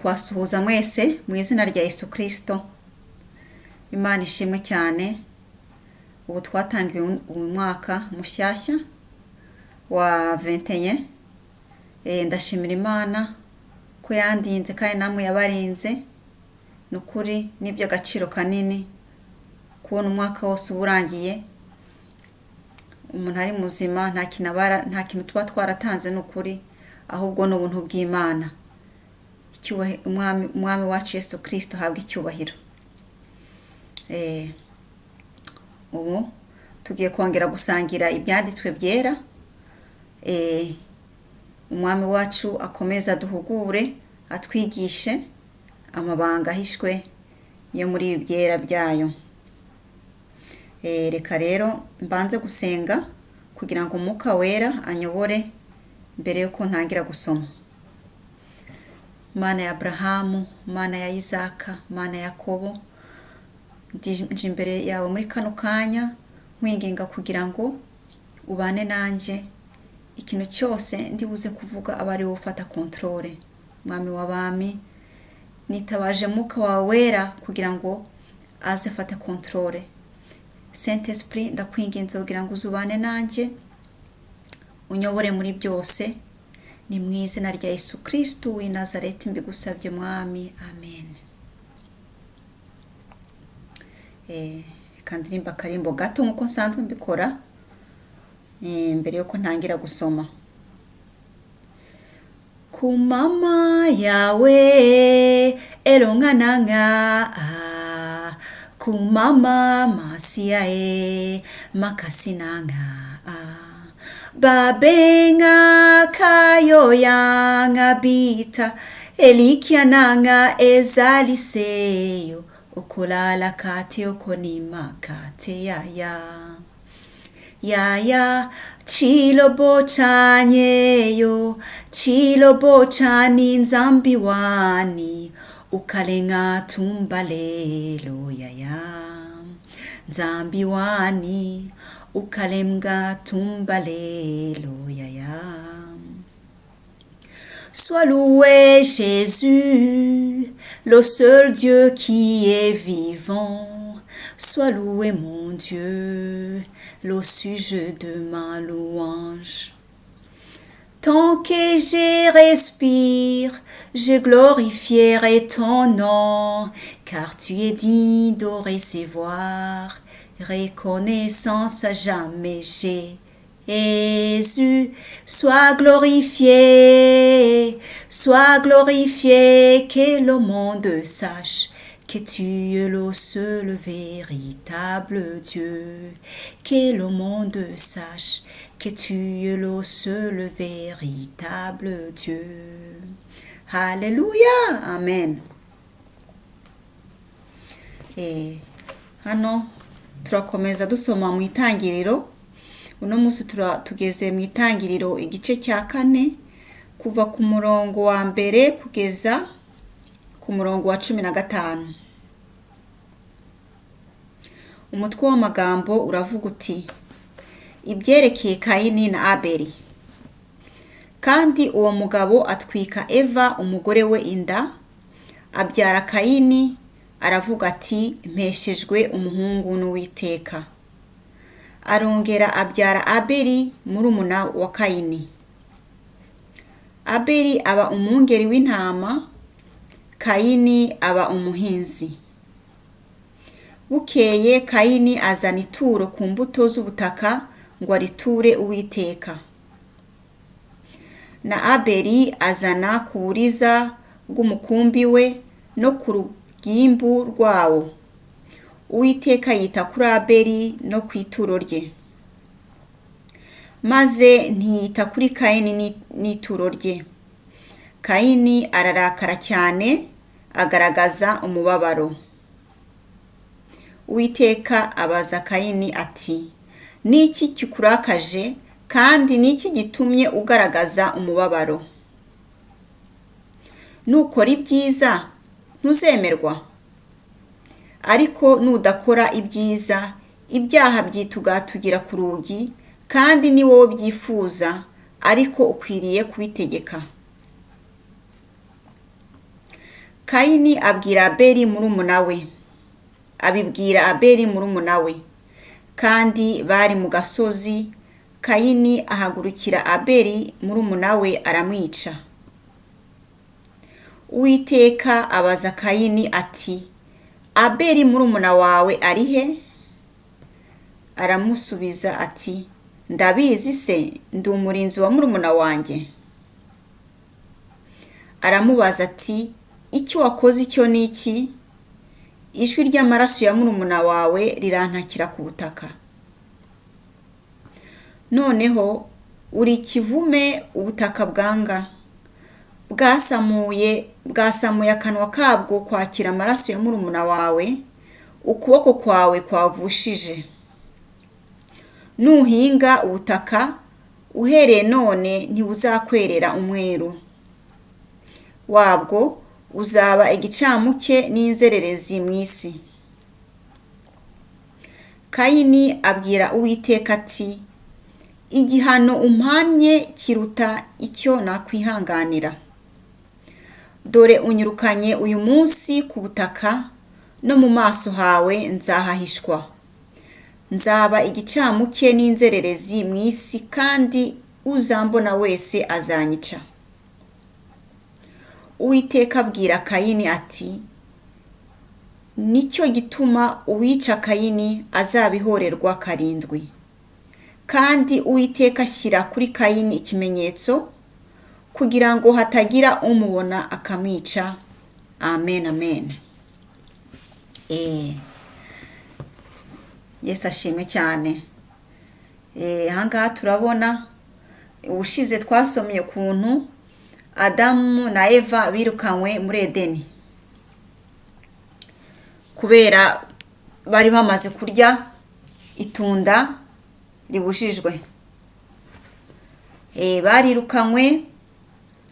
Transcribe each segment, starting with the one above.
kubasuhuza mwese mu izina rya Yesu Kristo. Imana ishimwe cyane. Ubu twatangiye umwaka mushyashya wa 21. Ndashimira Imana ko yandinze kandi namwe yabarinze. Nukuri nibyo gaciro kanini kubona umwaka wose uburangiye. Umuntu ari muzima nta kintu tuba twaratanze nukuri, ahubwo no buntu bw'Imana. Umwami wacu Yesu Kristo habwa icyubahiro. Ubu tugiye kongera gusangira ibyanditswe byera. Umwami wacu akomeza duhugure, atwigishe amabanga ahishwe yo muri ibi byera byayo. Reka rero mbanze gusenga kugira ngo Umwuka Wera anyobore mbere yuko ntangira gusoma. Mana ya Abrahamu, Mana ya Isaka, Mana ya Yakobo, nje imbere yawe muri kano kanya nkwinginga kugira ngo ubane nanje, ikintu cyose ndibuze kuvuga abari wo ufata controle. Mwami w'abami, nitabaje Mwuka wawe Wera kugira ngo aze fata controle. Saint Esprit, ndakwinginze kugira ngo uzubane nanje, unyobore muri byose. Ni mu izina rya Yesu Kristo w'i Nazareti mbigusabye mwami, amen. Kandirimba karimbo gato nkuko nsanzwe mbikora mbere yuko ntangira gusoma. Ku mama yawe elongananga, ku mama masiae makasinanga, babenga kayo yanga bita elikiananga ezaliseyo okolala kate okonima kate yaya chilobo chanyeyo chilobo chani nzambi wani ukalenga tumbalelo yaya nzambi wani ukalemga tumbalelo yaya. Sois loué Jésus, le seul Dieu qui est vivant. Sois loué mon Dieu, le sujet de ma louange. Tant que je respire, je glorifierai ton nom, car tu es digne de recevoir reconnaissance à jamais. Jésus, sois glorifié, que le monde sache que tu es le seul véritable Dieu, que le monde sache que tu es le seul véritable Dieu. Alléluia, amen. Hano turakomeza dusoma mu itangiriro. Uno munsi tugeze mu itangiriro igice cya 4 kuva ku murongo wa mbere kugeza ku murongo wa 15. Umutwe w'amagambo uravuga uti: ibyerekeye Kayini na Abeli. Kandi uwo mugabo atwika Eva umugore we inda, abyara Kayini, aravuga ati mpeshejwe umuhungu n'Uwiteka. Arongera abyara Abeli murumuna wa Kayini. Abeli aba umwungeri w'intama, Kayini aba umuhinzi. Bukeye Kayini azana ituro ku mbuto z'ubutaka ngo ariture Uwiteka. Na Abeli azana ku buriza bw'umukumbi we no ku rugimbu rwawo. Uwiteka yita kuri Abeli no ku ituro rye, maze ntiyita kuri Kayini n'ituro rye. Kayini ararakara cyane, agaragaza umubabaro. Uwiteka abaza Kayini ati: niki kikurakaje kandi niki gitumye ugaragaza umubabaro? Nukora ibyiza ntuzemerwa, ariko nudakora ibyiza ibyaha byitugatugira ku rugi, kandi ni wowe byifuza, ariko ukwiriye kubitegeka. Kayini abwira Abeli murumuna we, abibwira Abeli murumuna we, kandi bari mu gasozi. Kayini ahagurukira Abeli murumuna we aramwica. Uwiteka abaza Kayini ati, Abeli murumuna wawe ari he? Aramusubiza ati, ndabizi se, ndi umurinzi wa murumuna wanjye. Aramubaza ati, icyo wakoze icyo ni iki? Ijwi ry'amaraso ya murumuna wawe rirantakira ku butaka. Noneho uri kivume ubutaka bwanga, bwasamuye akanwa kabwo kwakira amaraso ya murumuna wawe, ukuboko kwawe kwavushije. Nuhinga ubutaka, uhereye none ntibuzakwerera umweru wabwo, uzaba igicamuke n'inzererezi mu isi. Kayini abwira Uwiteka ati, igihano umpanye kiruta icyo nakwihanganira. Dore unyirukanye uyu munsi ku butaka, no mu maso hawe nzahahishwa. Nzaba igicamuke n'inzererezi mu isi, kandi uzambona wese azanyica. Uwiteka abwira Kayini ati, nicyo gituma uwica Kayini azabihorerwa karindwi. Kandi Uwiteka ashyira kuri Kayini ikimenyetso, kugira ngo hatagira umubona akamwica. Amen, amen. Yesu ashimwe cyane. Ahangaha turabona ubushize twasomye ukuntu Adamu na Eva birukanywe muri Edeni, kubera bari bamaze kurya itunda ribujijwe. Barirukanywe,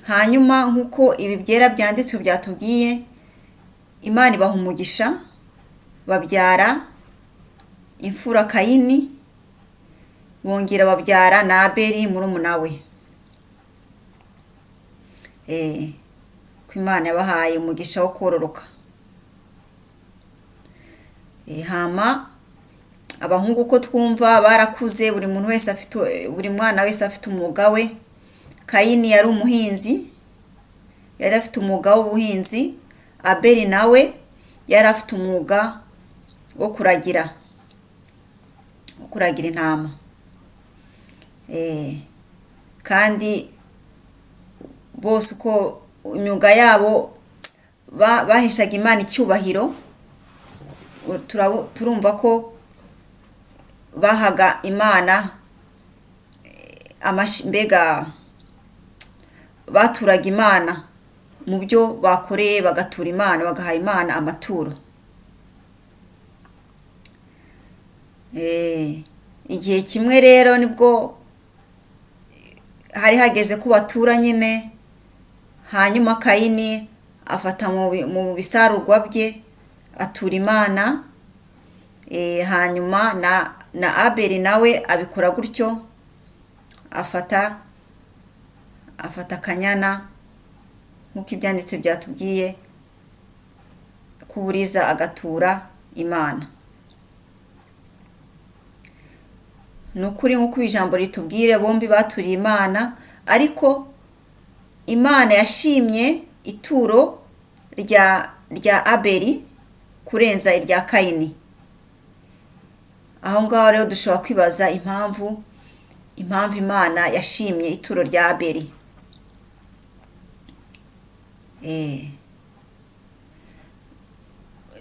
hanyuma nk'uko ibi byera byanditswe byatubwiye, Imana ibaha umugisha, babyara imfura Kayini, bongera babyara na Abeli murumuna we. Ko Imana yabahaye umugisha wo kororoka. Hama abahungu ko twumva barakuze, buri mwana wese afite umwuga we. Kayini yari umuhinzi, yari afite umwuga w'ubuhinzi. Abeli nawe yari afite umwuga wo kuragira intama. Kandi bose uko imyuga yabo baheshaga Imana icyubahiro, turumva ko bahaga Imana mbega baturaga Imana mu byo bakoreye, bagatura Imana, bagaha Imana amaturo. Igihe kimwe rero nibwo hari hageze ko batura nyine, hanyuma Kayini afata mu bisarurwa bye atura Imana. Hanyuma na Abeli nawe abikora gutyo, afata akanyana nk'uko ibyanditse byatubwiye, kuburiza agatura Imana. Ni ukuri nk'uko ijambo ritubwire, bombi baturiye Imana, ariko Imana yashimye ituro rya Abeli kurenza irya Kayini. Aho ngaho rero dushobora kwibaza impamvu Imana yashimye ituro rya Abeli.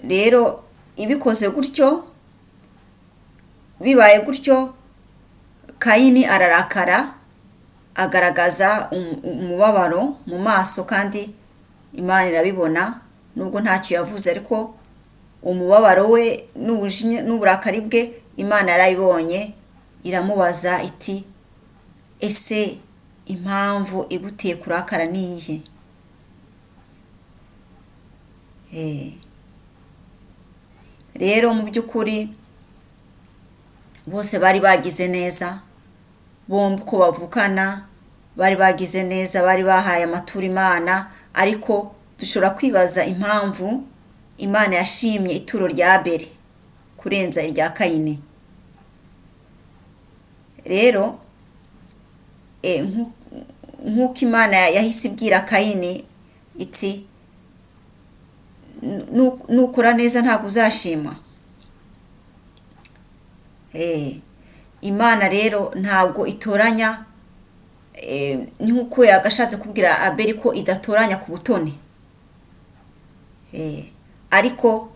Rero ibikoze gutyo, bibaye gutyo, Kayini ararakara, agaragaza umubabaro mu maso, kandi Imana irabibona. Nubwo ntacyo yavuze, ariko umubabaro we n'uburakari bwe Imana yarabibonye. Iramubaza iti, ese impamvu iguteye kurakara ni iyihe? Rero mu by'ukuri bose bari bagize neza, bombi uko bavukana bari bagize neza, bari bahaye amaturo Imana, ariko dushobora kwibaza impamvu Imana yashimye ituro rya Abeli kurenza irya Kayini. Rero nk'uko Imana yahise ibwira Kayini iti nukora neza ntabwo uzashimwa. Imana rero ntabwo itoranya, nk'uko yagashatse kubwira Abeli ko idatoranya ku butoni, ariko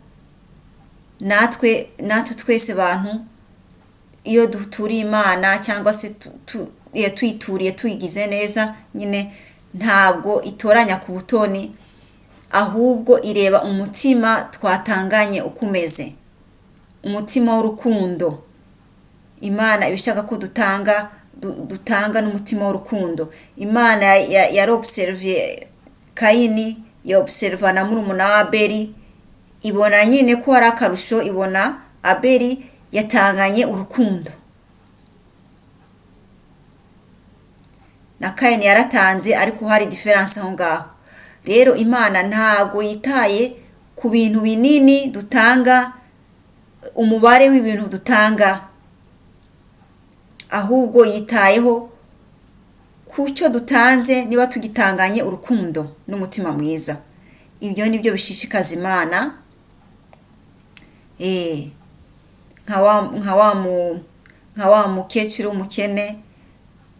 natwe twese abantu iyo duturiye Imana cyangwa se tuyituriye tuyigize neza nyine, ntabwo itoranya ku butoni, ahubwo ireba umutima twatanganye uko umeze, umutima w'urukundo. Imana ibishaka ko dutanga n'umutima w'urukundo. Imana yarobserve Kayini, yaobserva na murumuna wa Abeli, ibona nyine ko hari akarusho, ibona Abeli yatanganye urukundo, na Kayini yaratanze, ariko hari difference aho ngaho. Rero Imana ntabwo yitaye ku bintu binini dutanga, umubare w'ibintu dutanga, ahubwo yitayeho ku cyo dutanze, niba tugitanganye urukundo n'umutima mwiza. Ibyo nibyo bishishikaza Imana. Nka wa mukecuru w'umukene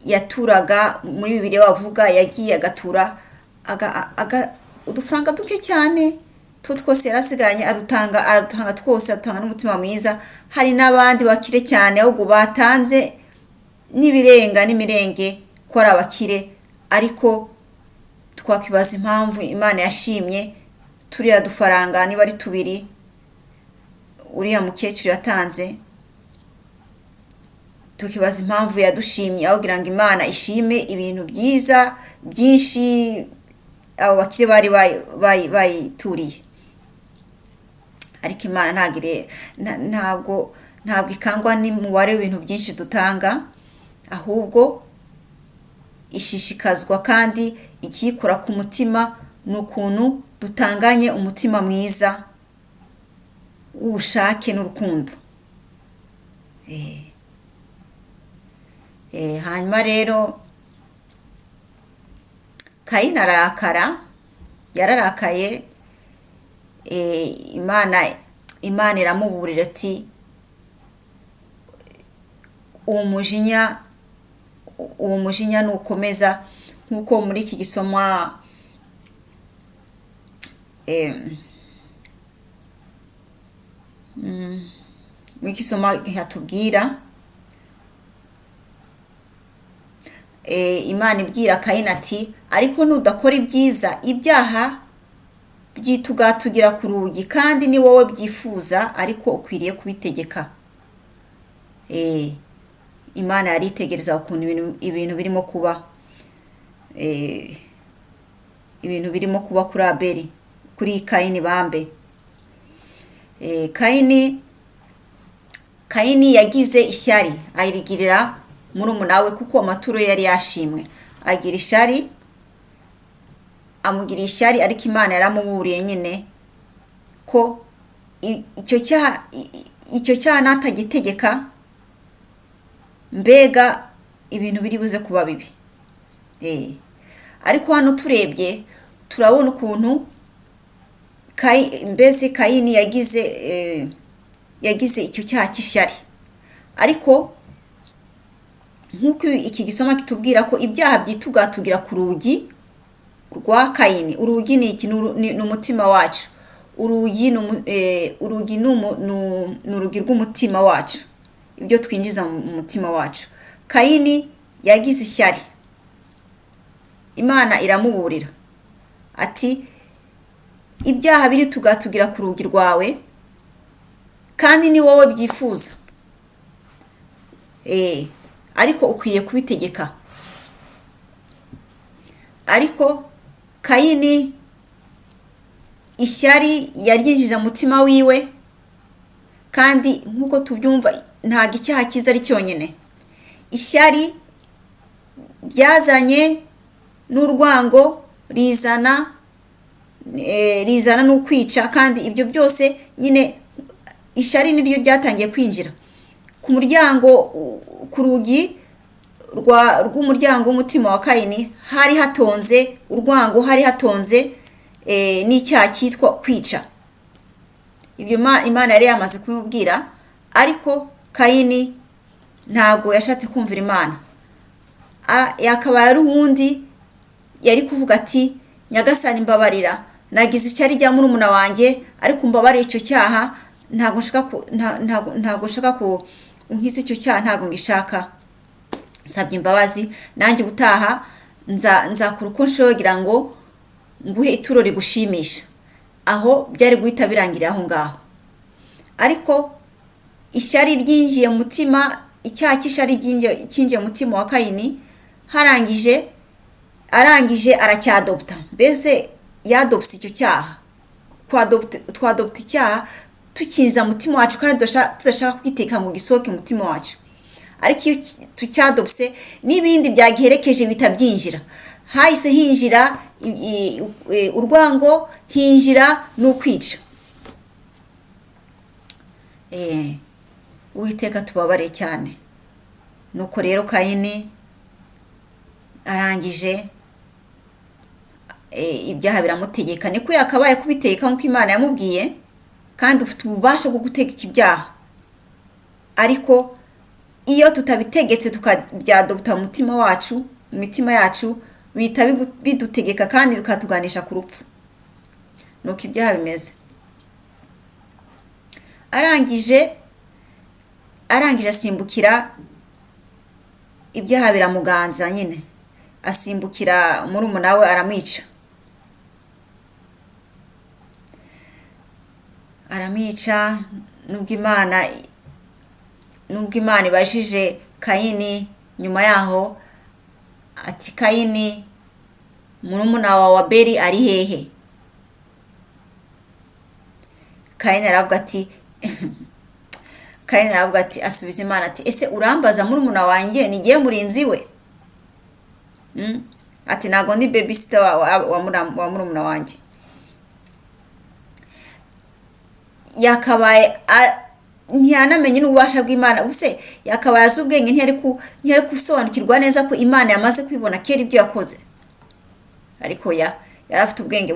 yaturaga, muri Bibiliya bavuga yagiye agatura udufaranga duke cyane, twose yarasigaranye adutanga twose, atanga n'umutima mwiza. Hari n'abandi bakire cyane ahubwo batanze n'ibirenga n'imirenge ko ari abakire, ariko twakwibaza impamvu Imana yashimye turiya dufaranga niba ari 2 uriya mukecuru yatanze. Tukibaza impamvu yadushimye, aho kugira ngo Imana ishime ibintu byiza byinshi abo bakire bari bayituriye. Ariko Imana ntabwo ikangwa n'umubare w'ibintu byinshi dutanga, ahubwo ishishikazwa kandi ikikura ku mutima n'ukuntu dutanganye umutima mwiza w'ubushake n'urukundo. Hanyuma rero Kayini yararakaye. Imana iramuburira ati uwo mujinya nukomeza, nk'uko muri iki gisomwa hatubwira, Imana ibwira Kayini ati ariko nudakora ibyiza, ibyaha byitugatugira ku rugi, kandi ni wowe byifuza, ariko ukwiriye kubitegeka. Imana yaritegereza ukuntu ibintu birimo kuba, ibintu birimo kuba kuri Abeli, kuri Kayini bambe. Kayini yagize ishyari, ayirigirira murumuna we kuko amaturo yari yashimwe. Agira ishyari, amugira ishyari, ariko Imana yaramuburiye nyine ko icyo cyaha natagitegeka, mbega ibintu biri buze kuba bibi. Ariko hano turebye turabona ukuntu mbese Kayini yagize icyo cyaha cy'ishyari. Ariko nk'uko iki gisoma kitubwira ko ibyaha byitugatugira ku rugi rwa Kayini. Urugi ni iki? Ni umutima wacu. Urugi ni urugi rw'umutima wacu, ibyo twinjiza mu mutima wacu. Kayini yagize ishyari, Imana iramuburira ati ibyaha biri tugatugira ku rugi rwawe, kandi ni wowe byifuza, ariko ukwiye kubitegeka. Ariko Kayini ishyari yaryinjiza mu mutima wiwe, kandi nk'uko tubyumva ntabwo icyaha cyiza ari cyonyine. Ishyari ryazanye n'urwango, rizana rizana n'ukwica, kandi ibyo byose nyine ishari niryo ryatangiye kwinjira ku muryango, ku rugi rw'umuryango w'umutima wa Kayini hari hatonze urwango, hari hatonze n'icyaha cyitwa kwica. Ibyo Imana yari yamaze kubimubwira, ariko Kayini ntabwo yashatse kumvira Imana. Yakabaye ari uwundi yari kuvuga ati Nyagasani mbabarira, nagize icyari rya murumuna wanjye, ariko mbabarira icyo cyaha, ntabwo nshaka ko unkiza icyo cyaha, ntabwo ngishaka, nsabye imbabazi, nanjye ubutaha nzakora uko nshoboye kugira ngo nguhe ituro rigushimisha. Aho byari guhita birangira aho ngaho. Ariko ishyari ryinjiye mu mutima, icyaha cy'ishari cyinjiye mu mutima wa Kayini, arangije aracyadopta. Mbese yadopse icyo cyaha. Twadopta icyaha tukiza mutima wacu, kandi tudashaka kwiteka ngo gisohoke mu mutima wacu. Ariko iyo tucyadopse, n'ibindi byagiherekeje bitabyinjira. Hahise hinjira urwango, hinjira n'ukwica. Uwiteka tubabare cyane. Nuko rero Kayini arangije ibyaha biramutegeka, niko yakabaye kubiteka nk'uko Imana yamubwiye, kandi ufite ububasha bwo gutegeka ibyaha. Ariko iyo tutabitegetse tukabyadopta mu mutima wacu, mu mitima yacu, bihita bidutegeka kandi bikatuganisha ku rupfu. Nuko ibyaha bimeze. Arangije asimbukira, ibyaha biramuganza nyine, asimbukira murumuna we aramwica. Nubwo Imana ibajije Kayini nyuma yaho ati Kayini, murumuna wawe Abeli ari hehe? Kayini aravuga ati asubiza Imana ati ese urambaza murumuna wanjye nigiye murinzi we? Ati ntago ndi babysitter wa murumuna wanjye. Yakabaye ntiyanamenye n'ububasha bw'Imana. Ubuse yakabaye azi ubwenge, ntiyari gusobanukirwa neza ko Imana yamaze kwibona kera ibyo yakoze. Ariko yari afite ubwenge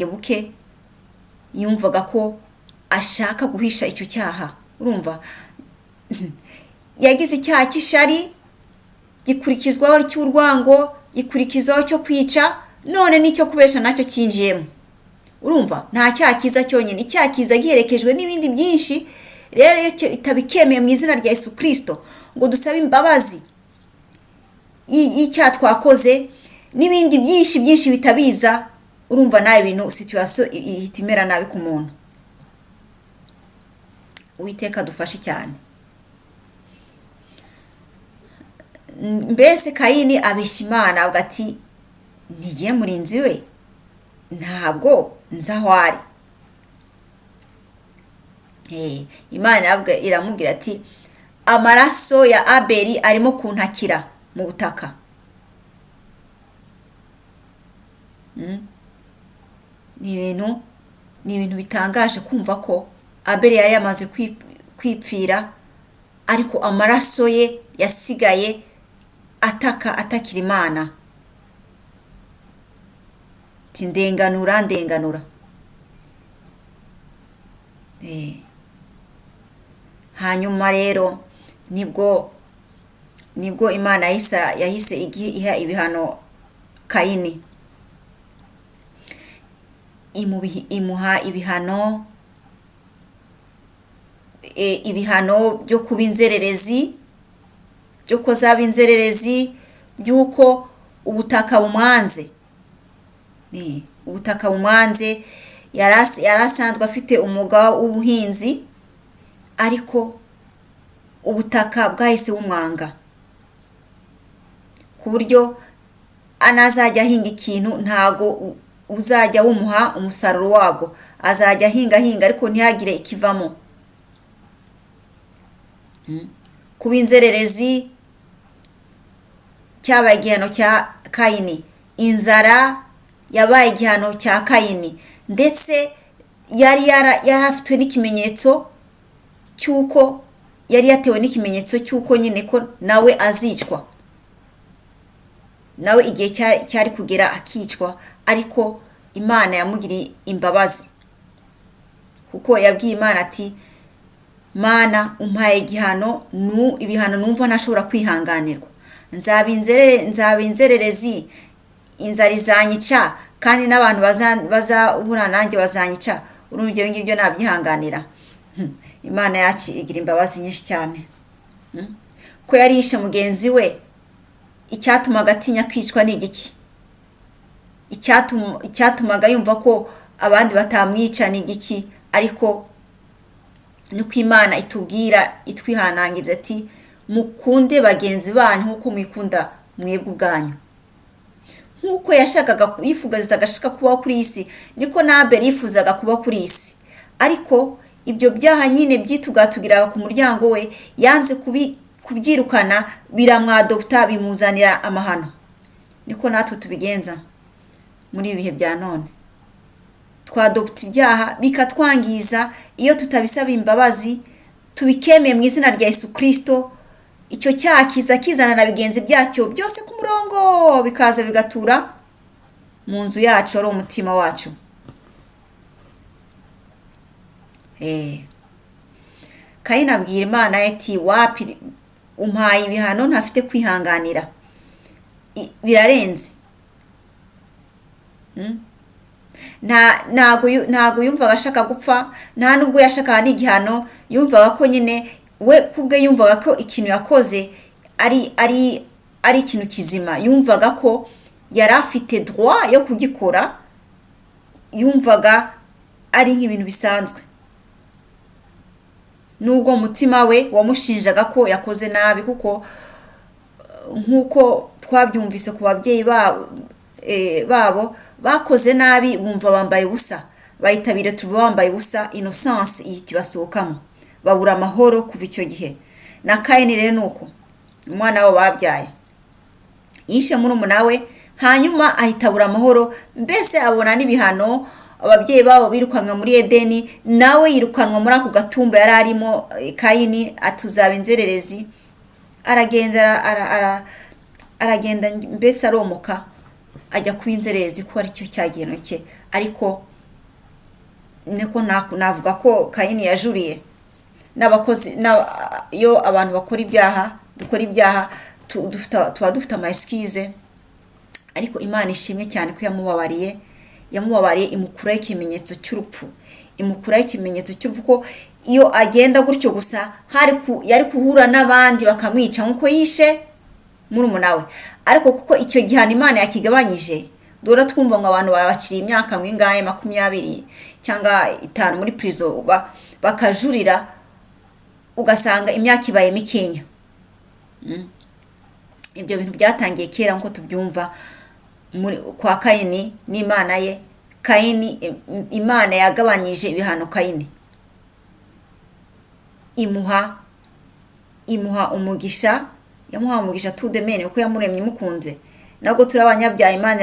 buke, yumvaga ko ashaka guhisha icyo cyaha. Urumva, yagize icyaha cy'ishari, gikurikizwaho cy'urwango, gikurikizaho cyo kwica, none n'icyo kubesha nacyo cyinjiyemo. Urumva, nta cyaha kiza cyonyine, icyaha kiza giherekejwe n'ibindi byinshi. Rero iyo itabikemeye mu izina rya Yesu Kristo ngo dusabe imbabazi y'icyaha twakoze, n'ibindi byinshi bitabiza, urumva nawe ibintu situation ihita imera nabi ku muntu. Uwiteka dufashe cyane. Mbese Kayini abeshya Imana, avuga ati nigiye murinzi we, ntabwo nzi aho ari. Imana iramubwira ati amaraso ya Abeli arimo kuntakira mu butaka. Ni ibintu bitangaje kumva ko Abeli yari yamaze kwipfira, ariko amaraso ye yasigaye atakira Imana. Ndenganura. Hanyuma rero nibwo Imana yahise iha ibihano Kayini. Imuha ibihano byo kuba inzererezi, byo ko zaba inzererezi, by'uko ubutaka bumwanze. Ubutaka bumwanze. Yari asanzwe afite umwuga w'ubuhinzi, ariko ubutaka bwahise bumwanga, ku buryo anazajya ahinga ikintu ntago uzajya wumuha umusaruro wabwo. Azajya ahinga ariko ntihagire ikivamo. Kuba inzererezi cyabaye igihano cya Kayini. Inzara yabaye igihano cya Kayini, ndetse yari yarafitwe n'ikimenyetso cy'uko yari yatewe n'ikimenyetso cy'uko nyine ko nawe azicwa, nawe igihe cyari kugera akicwa. Ariko Imana yamugiriye imbabazi, kuko yabwiye Imana ati, Mana umpaye ibihano numva ntashobora kwihanganirwa, nzaba inzererezi, inzara izanyica, kandi n'abantu bazahura nanjye bazanyica. Urumva ibyo ngibyo nabyihanganira? Imana yacu igira imbabazi nyinshi cyane. Ko yari yishe mugenzi we, icyatumaga atinya kwicwa ni igiki? Icyatumaga yumva ko abandi batamwica ni igiki? Ariko nuko Imana itubwira, itwihanangiriza ati, mukunde bagenzi banyu nk'uko mwikunda mwebwe ubwanyu. Nk'uko yifuzaga agashaka kubaho kuri iyi si, niko na Abeli yifuzaga kuba kuri iyi si. Ariko ibyo byaha nyine byitugatugiraga ku muryango we, yanze kubyirukana, biramwadopta, bimuzanira amahano. Niko natwe tubigenza muri ibi bihe bya none. Twadopta ibyaha bikatwangiza, iyo tutabisaba imbabazi, tubikemeye mu izina rya Yesu Kristo, icyo cyaha kizana na bigenzi byacyo byose ku murongo, bikaza bigatura mu nzu yacu, ari umutima wacu. Kayini abwira Imana ati, wapi, umpaye ibihano ntafite kwihanganira, birarenze. Ntago yumvaga ashaka gupfa, nta nubwo yashakaga n'igihano. Yumvaga ko nyine we kubwe yumvaga ko ikintu yakoze ari ikintu kizima. Yumvaga ko yari afite droit yo kugikora, yumvaga ari nk'ibintu bisanzwe, nubwo umutima we wamushinjaga ko yakoze nabi. Kuko nk'uko twabyumvise ku babyeyi babo bakoze nabi, bumva bambaye ubusa, bayitabire tuba bambaye ubusa, innocence ihita ibasohokamo, babura amahoro kuva icyo gihe. Na Kayini rero nuko umwana wabo babyaye yishe murumuna we, hanyuma ahita abura amahoro, mbese abona n'ibihano. Ababyeyi babo birukanwa muri Edeni, nawe yirukanwa muri ako gatumba yari arimo. Kayini atuzaba inzererezi, aragenda mbese aromoka, ajya kuba inzererezi, ko ari cyo cyageno cye. Ariko niko navuga ko Kayini yajuriye. N'abakozi iyo abantu dukora ibyaha tuba dufite ama excuse, ariko Imana ishimwe cyane ko yamubabariye, imukuraho ikimenyetso cy'urupfu, ko iyo agenda gutyo gusa yari kuhura n'abandi bakamwica nk'uko yishe murumuna we. Ariko kuko icyo gihano Imana yakigabanyije, dore twumva ngo abantu babakiriye imyaka mwingahe 20 cyangwa 5 muri prison, bakajurira, ugasanga imyaka ibaye mikenya. Ibyo bintu byatangiye kera nko tubyumva kwa Kayini n'Imana ye. Imana yagabanyije ibihano Kayini, imuha umugisha, yamuha umugisha tout de même, uko yamuremye imukunze. Nabwo turi abanyabyaha, Imana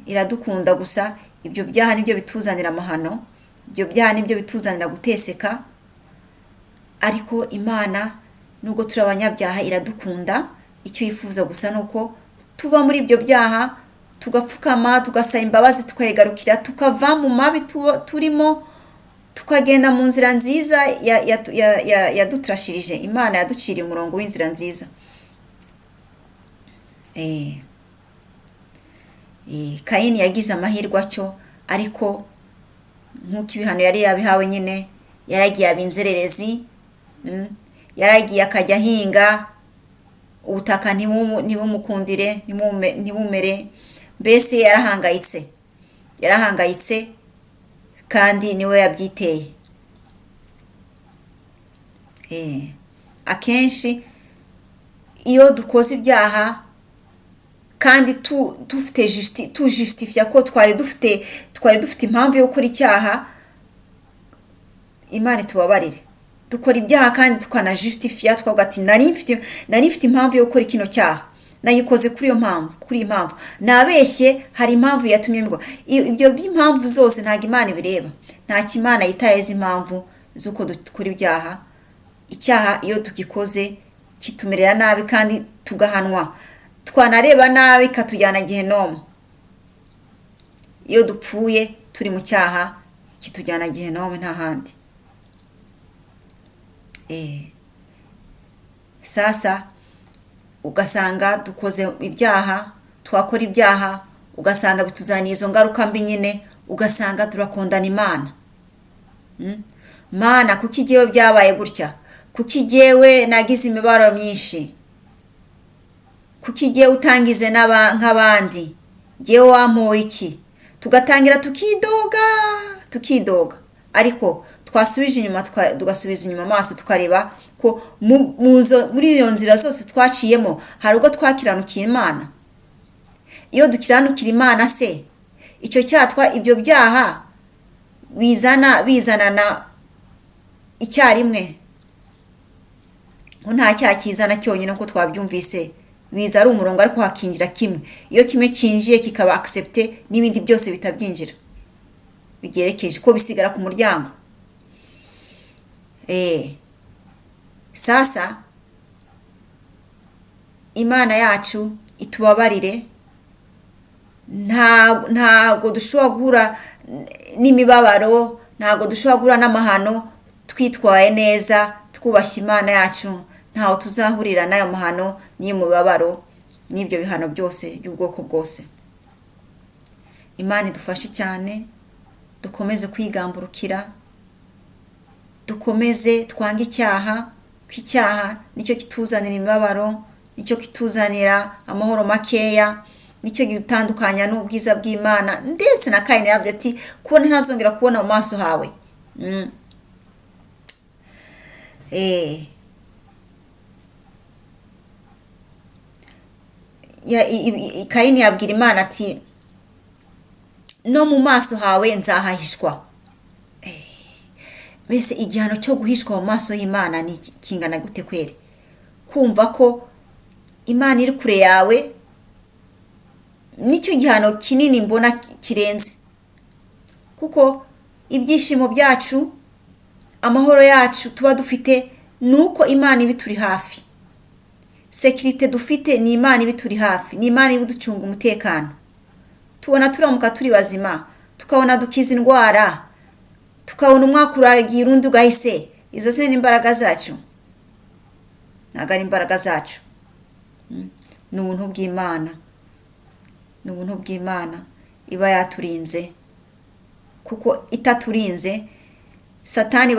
iradukunda gusa ibyo byaha nibyo bituzanira amahano, ibyo byaha nibyo bituzanira guteseka. Ariko Imana nubwo turi abanyabyaha iradukunda, icyo yifuza gusa nuko tuva muri ibyo byaha, tugapfukama, tugasaba imbabazi, tukayigarukira, tukava mu mabi turimo, tukagenda mu nzira nziza yadutrashirije. Imana yaduciriye umurongo w'inzira nziza. Kayini yagize amahirwe acyo, ariko nk'uko ibihano yari yabihawe nyine, yaragiye abinzererezi, yaragiye akajya ahinga, ubutaka ntibumukundire, ntibumere, mbese yarahangayitse, kandi niwe yabyiteye. Akenshi iyo dukoze ibyaha kandi tujustifia ko twari dufite impamvu yo gukora icyaha, Imana tubabarire. Dukora ibyaha kandi tukanajustifia, twavuga ati nari mfite impamvu yo gukora kino cyaha, nayikoze kuri iyi mpamvu nabeshye, hari impamvu yatumye mbikora. Ibyo by'impamvu zose ntabwo Imana ibireba. Nta kimana yitaye impamvu z'uko dukora ibyaha. Icyaha iyo tugikoze kitumerera nabi kandi tugahanwa, twanareba nabi katujyana Gehinomu. Iyo dupfuye turi mu cyaha kitujyana Gehinomu, nta handi. Sasa ugasanga dukoze ibyaha, twakora ibyaha, ugasanga bituzaniye izo ngaruka mbi nyine, ugasanga turakondana Imana. Mana, kuki jyewe byabaye gutya? Kuki jyewe nagize imibabaro myinshi? Kuki jyewe utangize nk'abandi? Jyewe wampoye iki? Tugatangira tukidoga, ariko twasubiza inyuma amaso tukareba ko muri iyo nzira zose twaciyemo hari ubwo twakiranukira Imana. Iyo dukiranukira Imana se, icyo cyatwa ibyo byaha bizanana icyarimwe? Nta cyaha kizana cyonyine uko twabyumvise, biza ari umurongo ariko hakinjira kimwe. Iyo kimwe kinjiye kikaba accepte, n'ibindi byose bitabyinjira, bigerekeje ko bisigara ku muryango. Sasa Imana yacu itubabarire. Ntabwo dushobora guhura n'imibabaro, ntabwo dushobora guhura n'amahano twitwaye neza, twubashye Imana yacu. Ntaho tuzahurira n'ayo mahano n'imibabaro n'ibyo bihano byose by'ubwoko bwose. Imana idufashe cyane, dukomeze kwigamburukira, dukomeze twange icyaha, ko icyaha nicyo kituzanira imibabaro, nicyo kituzanira amahoro makeya, nicyo gitandukanya n'ubwiza bw'Imana. Ndetse na Kayini yavuze ati, kubona ntazongera kubona mu maso hawe. Kayini yabwira Imana ati, no mu maso hawe nzahahishwa. Mbese igihano cyo guhishwa mu maso y'Imana ni kingana gute kweri? Kumva ko Imana iri kure yawe nicyo gihano kinini mbona kirenze. Kuko ibyishimo byacu, amahoro yacu tuba dufite nuko Imana ibituri hafi. Sekirite dufite ni Imana ibituri hafi, ni Imana ibuducunga umutekano. Tubona turamuka turi bazima, tukabona dukiza indwara, tukabona umwaka uragiye urundi ugahise. Izo se ni imbaraga zacu? Ntabwo ari imbaraga zacu. Ni ubuntu bw'Imana. Ni ubuntu bw'Imana iba yaturinze. Kuko itaturinze, Satani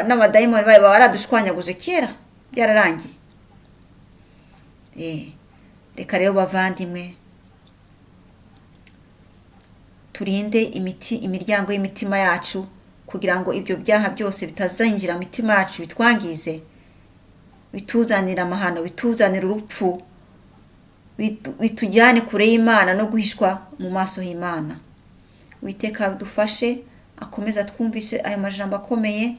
n'abadayimoni bayo baba baradushwanyaguje kera, byararangiye. Reka rero bavandimwe, turinde imiryango y'imitima yacu kugira ngo ibyo byaha byose bitazinjira mu mitima yacu, bitwangize, bituzanira amahano, bituzanira urupfu, bitujyane kure y'Imana no guhishwa mu maso y'Imana. Uwiteka dufashe, akomeza twumvishe aya majambo akomeye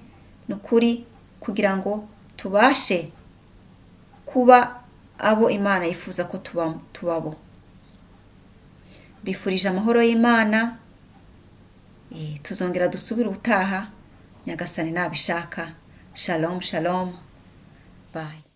n'ukuri, kugira ngo tubashe kuba abo Imana yifuza ko tubabo. Bifurije amahoro y'Imana. Tuzongera dusubire ubutaha, Nyagasani nabishaka. Shalom, shalom. Bye.